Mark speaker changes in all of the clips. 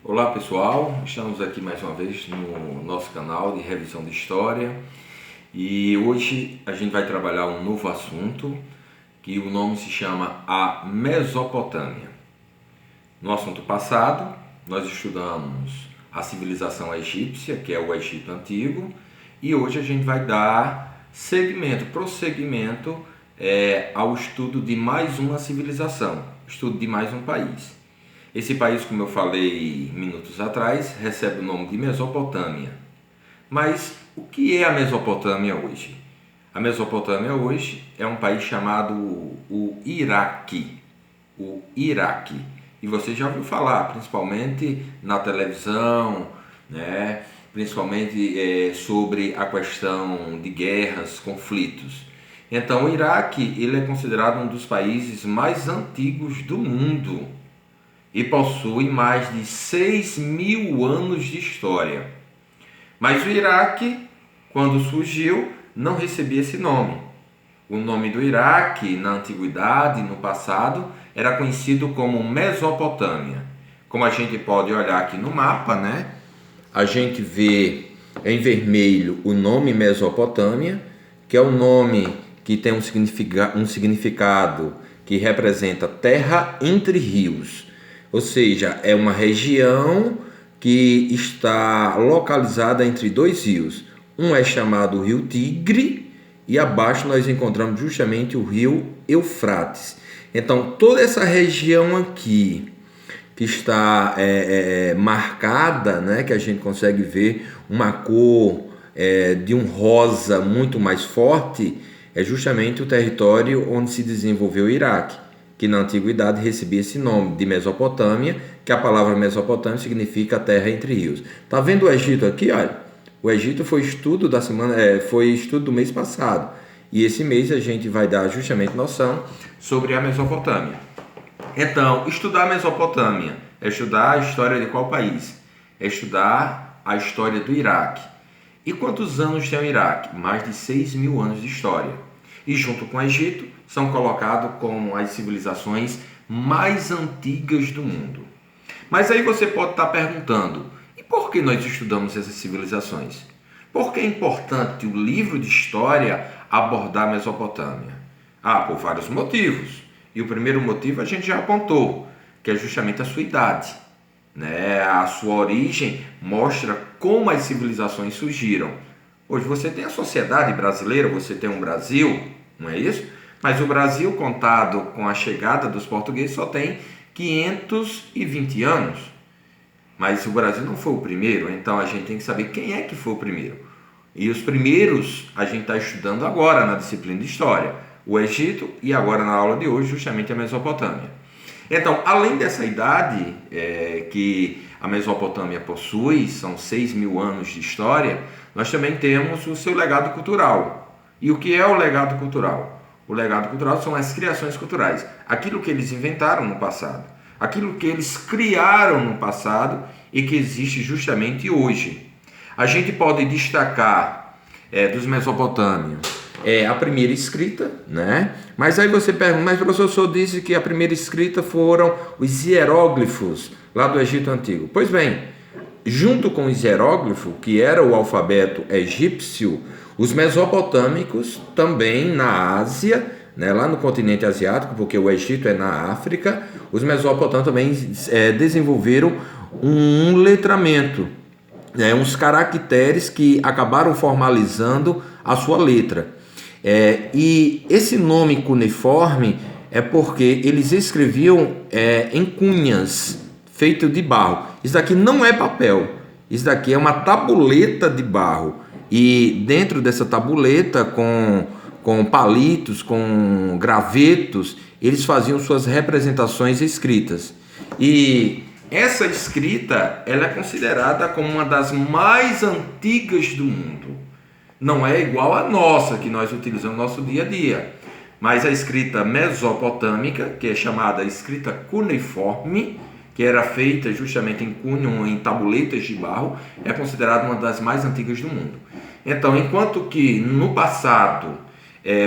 Speaker 1: Olá pessoal, estamos aqui mais uma vez no nosso canal de revisão de história e hoje a gente vai trabalhar um novo assunto que o nome se chama a Mesopotâmia. No assunto passado nós estudamos a civilização egípcia, que é o Egito Antigo, e hoje a gente vai dar prosseguimento ao estudo de mais uma civilização, estudo de mais um país. Esse país, como eu falei minutos atrás, recebe o nome de Mesopotâmia. Mas o que é a Mesopotâmia hoje? A Mesopotâmia hoje é um país chamado o Iraque. O Iraque. E você já ouviu falar, principalmente na televisão, né? Principalmente sobre a questão de guerras, conflitos. Então o Iraque ele é considerado um dos países mais antigos do mundo e possui mais de 6.000 anos de história. Mas o Iraque, quando surgiu, não recebia esse nome. O nome do Iraque, na antiguidade, no passado, era conhecido como Mesopotâmia. Como a gente pode olhar aqui no mapa, né? A gente vê em vermelho o nome Mesopotâmia, que é um nome que tem um significado que representa terra entre rios. Ou seja, é uma região que está localizada entre dois rios. Um é chamado Rio Tigre e abaixo nós encontramos justamente o rio Eufrates. Então, toda essa região aqui que está marcada, né, que a gente consegue ver uma cor de um rosa muito mais forte, é justamente o território onde se desenvolveu o Iraque, que na antiguidade recebia esse nome de Mesopotâmia, que a palavra Mesopotâmia significa terra entre rios. Tá vendo o Egito aqui? Olha, o Egito foi estudo foi estudo do mês passado, e esse mês a gente vai dar justamente noção sobre a Mesopotâmia. Então, estudar a Mesopotâmia é estudar a história de qual país? É estudar a história do Iraque. E quantos anos tem o Iraque? Mais de 6.000 anos de história. E junto com o Egito, são colocados como as civilizações mais antigas do mundo. Mas aí você pode estar perguntando, e por que nós estudamos essas civilizações? Por que é importante o livro de história abordar a Mesopotâmia? Por vários motivos. E o primeiro motivo a gente já apontou, que é justamente a sua idade. A sua origem mostra como as civilizações surgiram. Hoje você tem a sociedade brasileira, você tem um Brasil, não é isso? Mas o Brasil, contado com a chegada dos portugueses, só tem 520 anos. Mas o Brasil não foi o primeiro, então a gente tem que saber quem é que foi o primeiro. E os primeiros a gente está estudando agora na disciplina de História. O Egito e agora na aula de hoje justamente a Mesopotâmia. Então, além dessa idade que a Mesopotâmia possui, são 6.000 anos de história, nós também temos o seu legado cultural. E o que é o legado cultural? O legado cultural são as criações culturais, aquilo que eles inventaram no passado, aquilo que eles criaram no passado e que existe justamente hoje. A gente pode destacar dos mesopotâmios a primeira escrita, né? Mas aí você pergunta, mas o professor disse que a primeira escrita foram os hieróglifos lá do Egito Antigo. Pois bem, junto com os hieróglifos, que era o alfabeto egípcio, os mesopotâmicos também na Ásia, né, lá no continente asiático, porque o Egito é na África, os mesopotâmicos também desenvolveram um letramento, uns caracteres que acabaram formalizando a sua letra. E esse nome cuneiforme é porque eles escreviam em cunhas feito de barro. Isso daqui não é papel, isso daqui é uma tabuleta de barro. E dentro dessa tabuleta, com palitos, com gravetos, eles faziam suas representações escritas. E essa escrita ela é considerada como uma das mais antigas do mundo. Não é igual à nossa, que nós utilizamos no nosso dia a dia. Mas a escrita mesopotâmica, que é chamada escrita cuneiforme, que era feita justamente em cunho, em tabuletas de barro, é considerada uma das mais antigas do mundo. Então, enquanto que no passado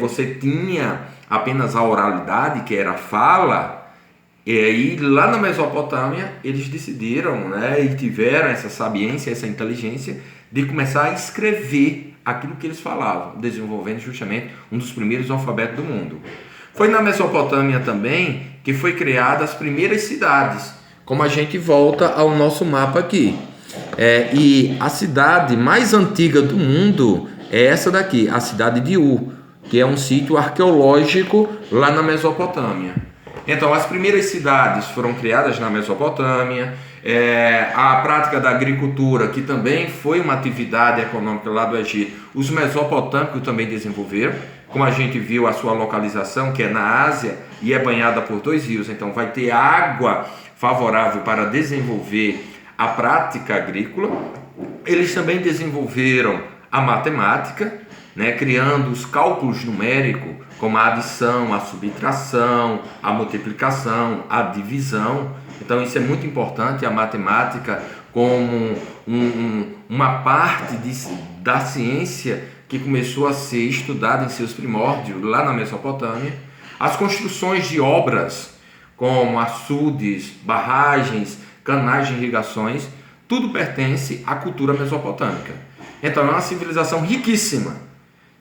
Speaker 1: você tinha apenas a oralidade, que era a fala, E aí, lá na Mesopotâmia, eles decidiram, né, e tiveram essa sabiência, essa inteligência de começar a escrever aquilo que eles falavam, desenvolvendo justamente um dos primeiros alfabetos do mundo. Foi na Mesopotâmia também que foi criadas as primeiras cidades, como a gente volta ao nosso mapa aqui. E a cidade mais antiga do mundo é essa daqui, a cidade de Ur, que é um sítio arqueológico lá na Mesopotâmia. Então, as primeiras cidades foram criadas na Mesopotâmia. A prática da agricultura, que também foi uma atividade econômica lá do Egito, os mesopotâmicos também desenvolveram. Como a gente viu, a sua localização, que é na Ásia, e é banhada por 2 rios, então vai ter água favorável para desenvolver a prática agrícola. Eles também desenvolveram a matemática, né, criando os cálculos numéricos, como a adição, a subtração, a multiplicação, a divisão. Então isso é muito importante, a matemática como uma parte da ciência que começou a ser estudada em seus primórdios lá na Mesopotâmia. As construções de obras, como açudes, barragens, canais de irrigações, tudo pertence à cultura mesopotâmica. Então é uma civilização riquíssima.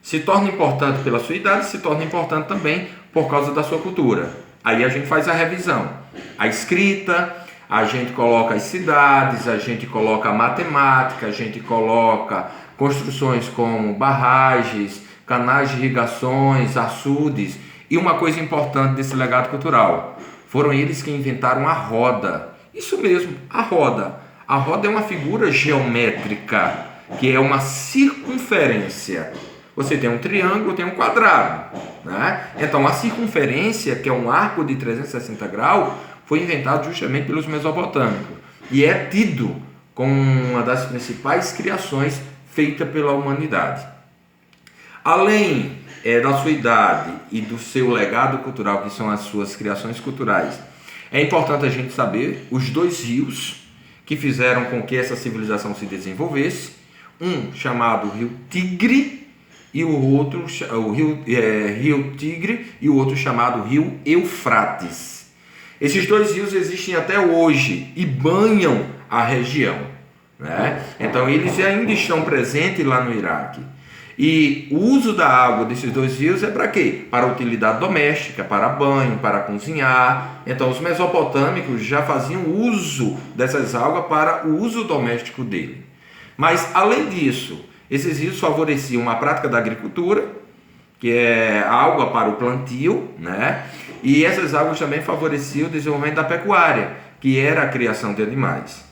Speaker 1: Se torna importante pela sua idade, se torna importante também por causa da sua cultura. Aí a gente faz a revisão. A escrita, a gente coloca as cidades, a gente coloca a matemática, a gente coloca construções como barragens, canais de irrigações, açudes. E uma coisa importante desse legado cultural, foram eles que inventaram a roda. Isso mesmo, a roda. A roda é uma figura geométrica, que é uma circunferência. Você tem um triângulo, tem um quadrado, né? Então a circunferência, que é um arco de 360 graus, foi inventado justamente pelos mesopotâmicos e é tido como uma das principais criações feitas pela humanidade. Além da sua idade e do seu legado cultural, que são as suas criações culturais, é importante a gente saber os 2 rios que fizeram com que essa civilização se desenvolvesse, um chamado Rio Tigre, e o outro, Rio Tigre, e o outro chamado Rio Eufrates. Esses 2 rios existem até hoje e banham a região, né? Então eles ainda estão presentes lá no Iraque. E o uso da água desses 2 rios é para quê? Para utilidade doméstica, para banho, para cozinhar. Então os mesopotâmicos já faziam uso dessas águas para o uso doméstico dele. Mas além disso, esses rios favoreciam a prática da agricultura, que é água para o plantio, né? E essas águas também favoreciam o desenvolvimento da pecuária, que era a criação de animais.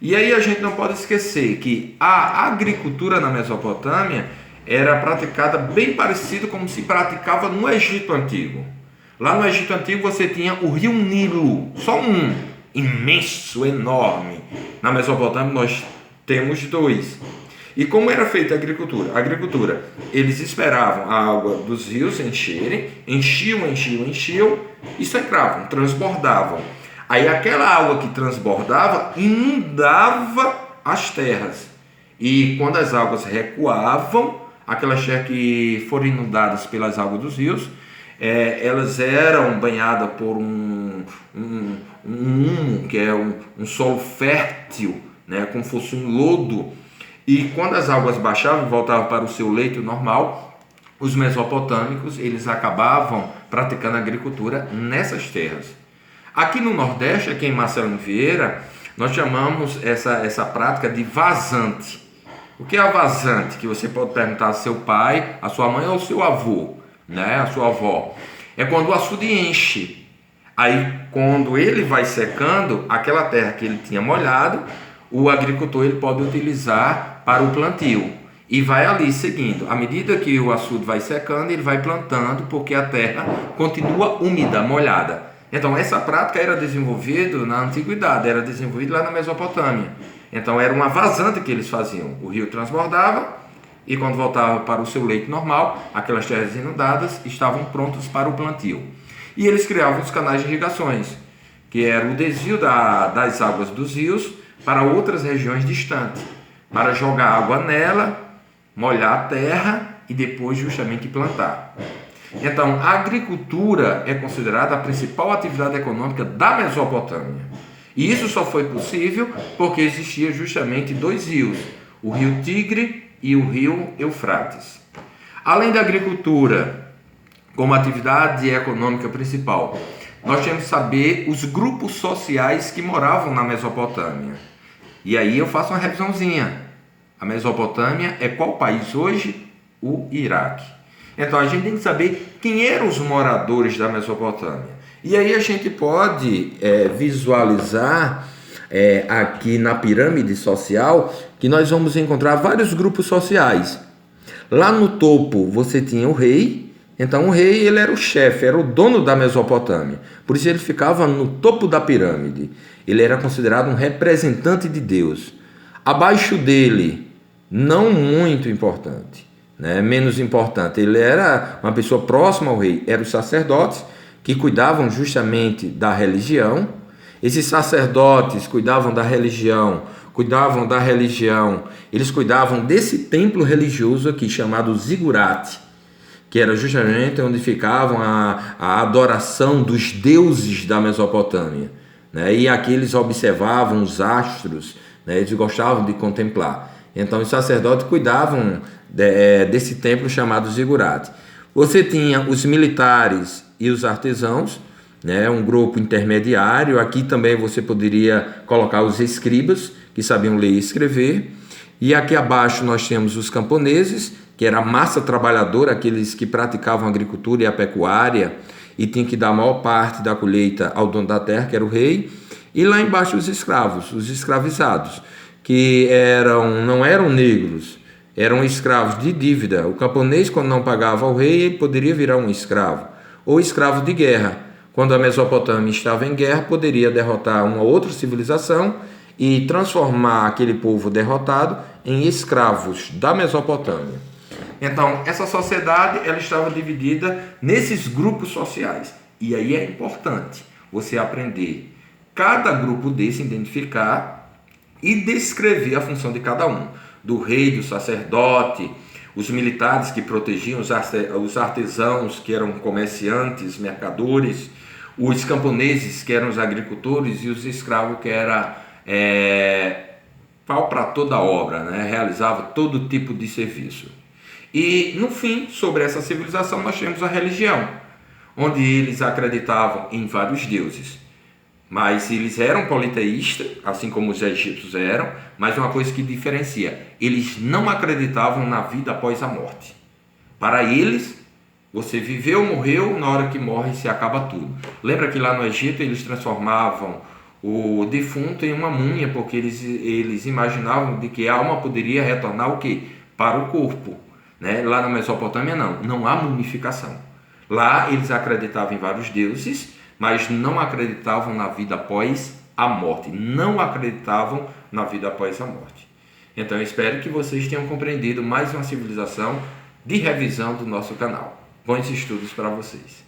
Speaker 1: E aí a gente não pode esquecer que a agricultura na Mesopotâmia era praticada bem parecido como se praticava no Egito Antigo. Lá no Egito Antigo você tinha o rio Nilo, só um, imenso, enorme. Na Mesopotâmia nós temos 2. E como era feita a agricultura? Eles esperavam a água dos rios encherem, enchiam e secavam, transbordavam. Aí aquela água que transbordava inundava as terras. E quando as águas recuavam, aquelas terras que foram inundadas pelas águas dos rios, elas eram banhadas por um que é um solo fértil, né, como fosse um lodo. E quando as águas baixavam e voltavam para o seu leito normal, os mesopotâmicos eles acabavam praticando agricultura nessas terras. Aqui no Nordeste, aqui em Marcelino Vieira, nós chamamos essa prática de vazante. O que é a vazante? Que você pode perguntar ao seu pai, a sua mãe ou ao seu avô, né, a sua avó. É quando o açude enche. Aí, quando ele vai secando, aquela terra que ele tinha molhado, o agricultor ele pode utilizar para o plantio e vai ali seguindo. À medida que o açude vai secando, ele vai plantando, porque a terra continua úmida, molhada. Então essa prática era desenvolvida na antiguidade, era desenvolvida lá na Mesopotâmia. Então era uma vazante que eles faziam. O rio transbordava e quando voltava para o seu leito normal, aquelas terras inundadas estavam prontas para o plantio. E eles criavam os canais de irrigações, que era o desvio das águas dos rios para outras regiões distantes, para jogar água nela, molhar a terra e depois justamente plantar. Então, a agricultura é considerada a principal atividade econômica da Mesopotâmia. E isso só foi possível porque existia justamente dois rios, o rio Tigre e o rio Eufrates. Além da agricultura como atividade econômica principal, nós temos que saber os grupos sociais que moravam na Mesopotâmia. E aí eu faço uma revisãozinha. A Mesopotâmia é qual país hoje? O Iraque. Então a gente tem que saber quem eram os moradores da Mesopotâmia. E aí a gente pode visualizar aqui na pirâmide social que nós vamos encontrar vários grupos sociais. Lá no topo você tinha o rei. Então o rei ele era o chefe, era o dono da Mesopotâmia. Por isso ele ficava no topo da pirâmide. Ele era considerado um representante de Deus. Abaixo dele, não muito importante, né? Menos importante, ele era uma pessoa próxima ao rei, eram os sacerdotes que cuidavam justamente da religião. Esses sacerdotes cuidavam da religião, eles cuidavam desse templo religioso aqui chamado Zigurate, que era justamente onde ficavam a adoração dos deuses da Mesopotâmia, né? E aqui eles observavam os astros, né? Eles gostavam de contemplar. Então os sacerdotes cuidavam desse templo chamado Zigurate. Você tinha os militares e os artesãos, né? Um grupo intermediário. Aqui também você poderia colocar os escribas, que sabiam ler e escrever. E aqui abaixo nós temos os camponeses, que era a massa trabalhadora, aqueles que praticavam a agricultura e a pecuária e tinham que dar a maior parte da colheita ao dono da terra, que era o rei. E lá embaixo os escravos, os escravizados, que não eram negros, eram escravos de dívida. O camponês, quando não pagava ao rei, ele poderia virar um escravo, ou escravo de guerra. Quando a Mesopotâmia estava em guerra, poderia derrotar uma outra civilização e transformar aquele povo derrotado em escravos da Mesopotâmia. Então, essa sociedade ela estava dividida nesses grupos sociais. E aí é importante você aprender cada grupo desse, identificar e descrever a função de cada um. Do rei, do sacerdote, os militares que protegiam, os artesãos que eram comerciantes, mercadores, os camponeses que eram os agricultores e os escravos que eram pau para toda obra, né? Realizava todo tipo de serviço. E no fim, sobre essa civilização, nós temos a religião, onde eles acreditavam em vários deuses. Mas eles eram politeístas, assim como os egípcios eram, mas uma coisa que diferencia, eles não acreditavam na vida após a morte. Para eles, você viveu, morreu, na hora que morre se acaba tudo. Lembra que lá no Egito eles transformavam o defunto em uma múmia, porque eles imaginavam de que a alma poderia retornar o quê? Para o corpo. Né? Lá na Mesopotâmia não há mumificação. Lá eles acreditavam em vários deuses, mas não acreditavam na vida após a morte. Não acreditavam na vida após a morte. Então eu espero que vocês tenham compreendido mais uma civilização de revisão do nosso canal. Bons estudos para vocês.